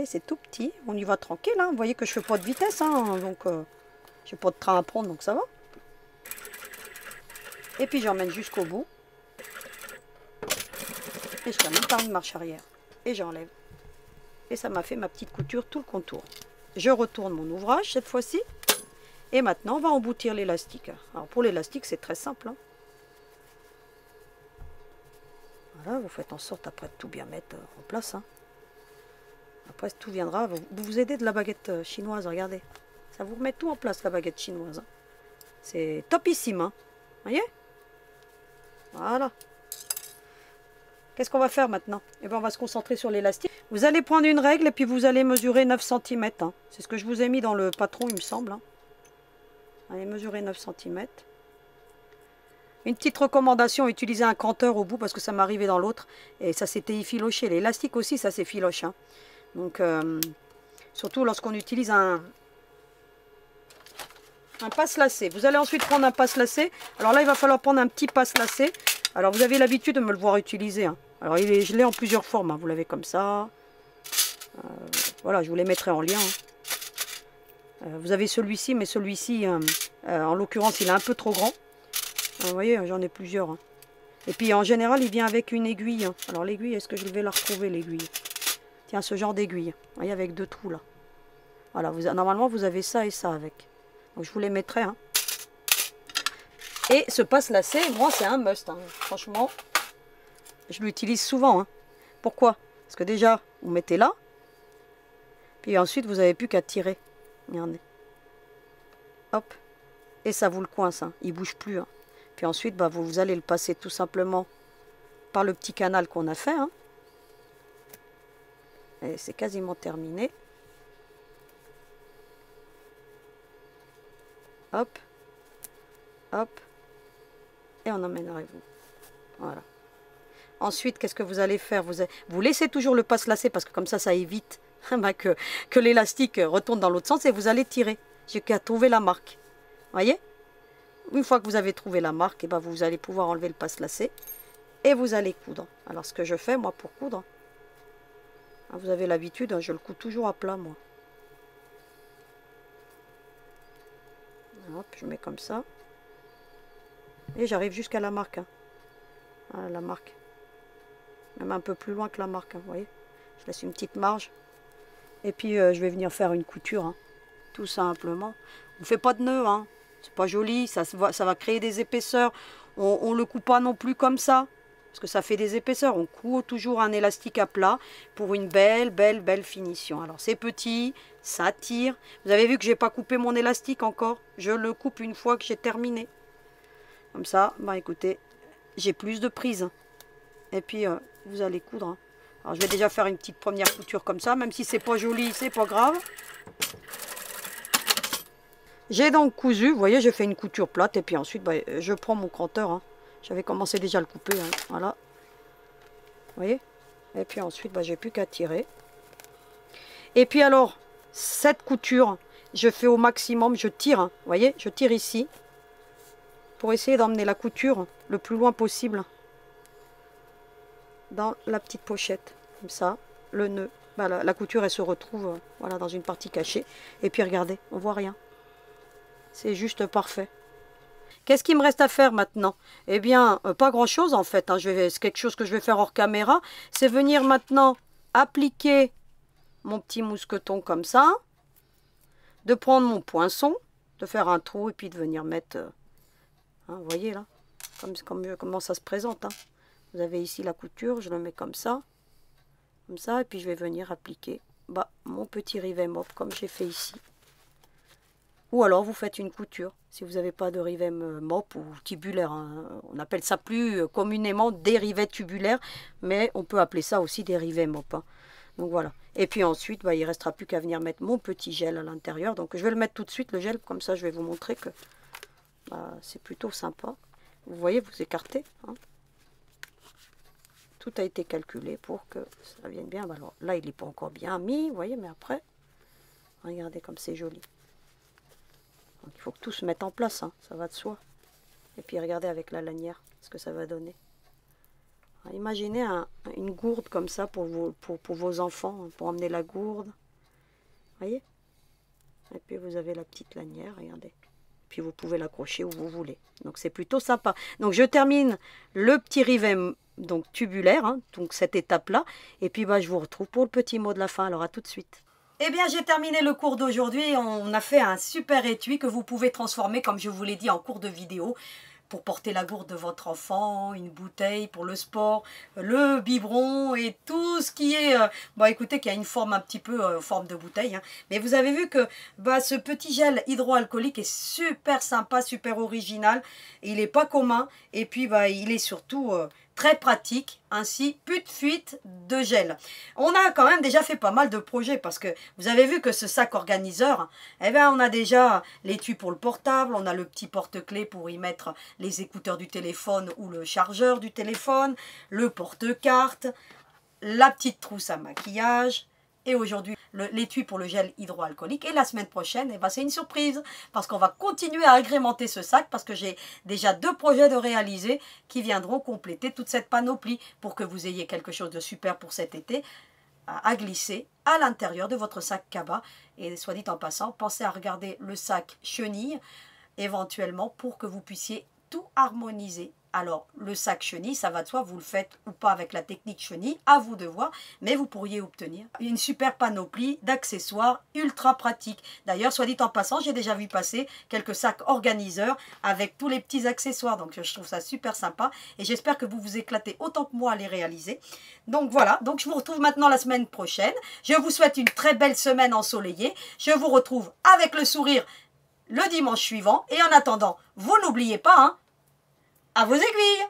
c'est tout petit. On y va tranquille. Hein. Vous voyez que je fais pas de vitesse. Hein. Donc, j'ai pas de train à prendre, donc ça va. Et puis j'emmène jusqu'au bout. Et je termine par une marche arrière. Et j'enlève. Et ça m'a fait ma petite couture, tout le contour. Je retourne mon ouvrage cette fois-ci. Et maintenant, on va emboutir l'élastique. Alors pour l'élastique, c'est très simple. Hein. Voilà, vous faites en sorte après de tout bien mettre en place. Hein. Après, tout viendra. Vous aidez de la baguette chinoise, regardez. Ça vous remet tout en place, la baguette chinoise. Hein. C'est topissime. Hein. Vous voyez? Voilà. Qu'est-ce qu'on va faire maintenant? Eh bien, on va se concentrer sur l'élastique. Vous allez prendre une règle et puis vous allez mesurer 9 cm. Hein. C'est ce que je vous ai mis dans le patron, il me semble. Hein. Allez mesurer 9 cm. Une petite recommandation, utilisez un canteur au bout parce que ça m'est arrivé dans l'autre. Et ça s'était effiloché. L'élastique aussi, ça s'effiloche. Hein. Donc, surtout lorsqu'on utilise un passe-lacet. Vous allez ensuite prendre un passe-lacet. Alors là, il va falloir prendre un petit passe-lacet. Alors, vous avez l'habitude de me le voir utiliser. Hein. Alors, je l'ai en plusieurs formes. Hein. Vous l'avez comme ça. Voilà, je vous les mettrai en lien. Hein. Vous avez celui-ci, mais celui-ci, en l'occurrence, il est un peu trop grand. Vous voyez, j'en ai plusieurs. Hein. Et puis, en général, il vient avec une aiguille. Hein. Alors, l'aiguille, est-ce que je vais la retrouver, l'aiguille? Tiens, ce genre d'aiguille. Vous voyez, avec 2 trous, là. Voilà, normalement, vous avez ça et ça avec. Donc, je vous les mettrai. Hein. Et ce passe-lacet, moi, c'est un must. Hein. Franchement, je l'utilise souvent. Hein. Pourquoi? Parce que déjà, vous mettez là. Puis ensuite, vous n'avez plus qu'à tirer. Regardez. Hop. Et ça vous le coince. Hein. Il ne bouge plus. Hein. Puis ensuite, bah, vous allez le passer tout simplement par le petit canal qu'on a fait. Hein. Et c'est quasiment terminé. Hop. Hop. Et on emmènerez-vous. Voilà. Ensuite, qu'est-ce que vous allez faire? Vous laissez toujours le passe-lacet parce que comme ça évite bah, que l'élastique retourne dans l'autre sens et vous allez tirer. J'ai qu'à trouver la marque. Voyez? Une fois que vous avez trouvé la marque, et bah, vous allez pouvoir enlever le passe-lacet et vous allez coudre. Alors, ce que je fais, moi, pour coudre, vous avez l'habitude, hein, je le couds toujours à plat, moi. Hop, je mets comme ça. Et j'arrive jusqu'à la marque. Hein. Voilà, la marque. Même un peu plus loin que la marque, hein, vous voyez. Je laisse une petite marge. Et puis, je vais venir faire une couture. Hein, tout simplement. On ne fait pas de nœud. Hein. C'est pas joli. Ça va créer des épaisseurs. On ne le coupe pas non plus comme ça. Parce que ça fait des épaisseurs. On coud toujours un élastique à plat pour une belle finition. Alors, c'est petit. Ça tire. Vous avez vu que je n'ai pas coupé mon élastique encore. Je le coupe une fois que j'ai terminé. Comme ça, bah écoutez, j'ai plus de prise. Et puis, vous allez coudre. Hein. Alors, je vais déjà faire une petite première couture comme ça. Même si c'est pas joli, c'est pas grave. J'ai donc cousu. Vous voyez, j'ai fait une couture plate. Et puis ensuite, bah, je prends mon crotteur. Hein. J'avais commencé déjà à le couper. Hein. Voilà. Vous voyez? Et puis ensuite, bah, j'ai plus qu'à tirer. Et puis alors, cette couture, je fais au maximum. Je tire. Hein. Vous voyez, je tire ici. Pour essayer d'emmener la couture le plus loin possible dans la petite pochette. Comme ça, le nœud. Bah, la couture, elle se retrouve voilà, dans une partie cachée. Et puis regardez, on voit rien. C'est juste parfait. Qu'est-ce qu'il me reste à faire maintenant? Eh bien, pas grand-chose en fait. Hein. C'est quelque chose que je vais faire hors caméra. C'est venir maintenant appliquer mon petit mousqueton comme ça. De prendre mon poinçon, de faire un trou et puis de venir mettre... Hein, vous voyez là, comment ça se présente. Hein. Vous avez ici la couture, je le mets comme ça, et puis je vais venir appliquer mon petit rivet mop comme j'ai fait ici. Ou alors vous faites une couture, si vous n'avez pas de rivet mop ou tubulaire. Hein. On appelle ça plus communément des rivets tubulaires, mais on peut appeler ça aussi des rivets mop. Hein. Donc voilà. Et puis ensuite, il ne restera plus qu'à venir mettre mon petit gel à l'intérieur. Donc je vais le mettre tout de suite, le gel, comme ça je vais vous montrer que... c'est plutôt sympa. Vous voyez, vous écartez. Hein. Tout a été calculé pour que ça vienne bien. Alors là, il n'est pas encore bien mis, vous voyez, mais après, regardez comme c'est joli. Donc, il faut que tout se mette en place, hein, ça va de soi. Et puis regardez avec la lanière ce que ça va donner. Alors, imaginez une gourde comme ça pour vos enfants, hein, pour emmener la gourde. Vous voyez? Et puis vous avez la petite lanière, regardez. Puis vous pouvez l'accrocher où vous voulez. Donc c'est plutôt sympa. Donc je termine le petit rivet donc tubulaire, hein, donc cette étape-là. Et puis je vous retrouve pour le petit mot de la fin. Alors à tout de suite. Eh bien j'ai terminé le cours d'aujourd'hui. On a fait un super étui que vous pouvez transformer, comme je vous l'ai dit, en cours de vidéo. Pour porter la gourde de votre enfant, une bouteille pour le sport, le biberon et tout ce qui est... écoutez, qui a une forme un petit peu forme de bouteille. Hein. Mais vous avez vu que ce petit gel hydroalcoolique est super sympa, super original. Il n'est pas commun et puis il est surtout... très pratique, ainsi plus de fuite de gel. On a quand même déjà fait pas mal de projets parce que vous avez vu que ce sac organiseur, eh bien on a déjà l'étui pour le portable, on a le petit porte-clés pour y mettre les écouteurs du téléphone ou le chargeur du téléphone, le porte-carte, la petite trousse à maquillage Et aujourd'hui, l'étui pour le gel hydroalcoolique. Et la semaine prochaine, eh ben, c'est une surprise. Parce qu'on va continuer à agrémenter ce sac. Parce que j'ai déjà 2 projets de réaliser qui viendront compléter toute cette panoplie. Pour que vous ayez quelque chose de super pour cet été à glisser à l'intérieur de votre sac cabas. Et soit dit en passant, pensez à regarder le sac chenille éventuellement pour que vous puissiez tout harmoniser. Alors, le sac chenille, ça va de soi, vous le faites ou pas avec la technique chenille, à vous de voir, mais vous pourriez obtenir une super panoplie d'accessoires ultra pratiques. D'ailleurs, soit dit en passant, j'ai déjà vu passer quelques sacs organiseurs avec tous les petits accessoires, donc je trouve ça super sympa et j'espère que vous vous éclatez autant que moi à les réaliser. Donc voilà, donc je vous retrouve maintenant la semaine prochaine. Je vous souhaite une très belle semaine ensoleillée. Je vous retrouve avec le sourire le dimanche suivant et en attendant, vous n'oubliez pas, hein, à vos aiguilles!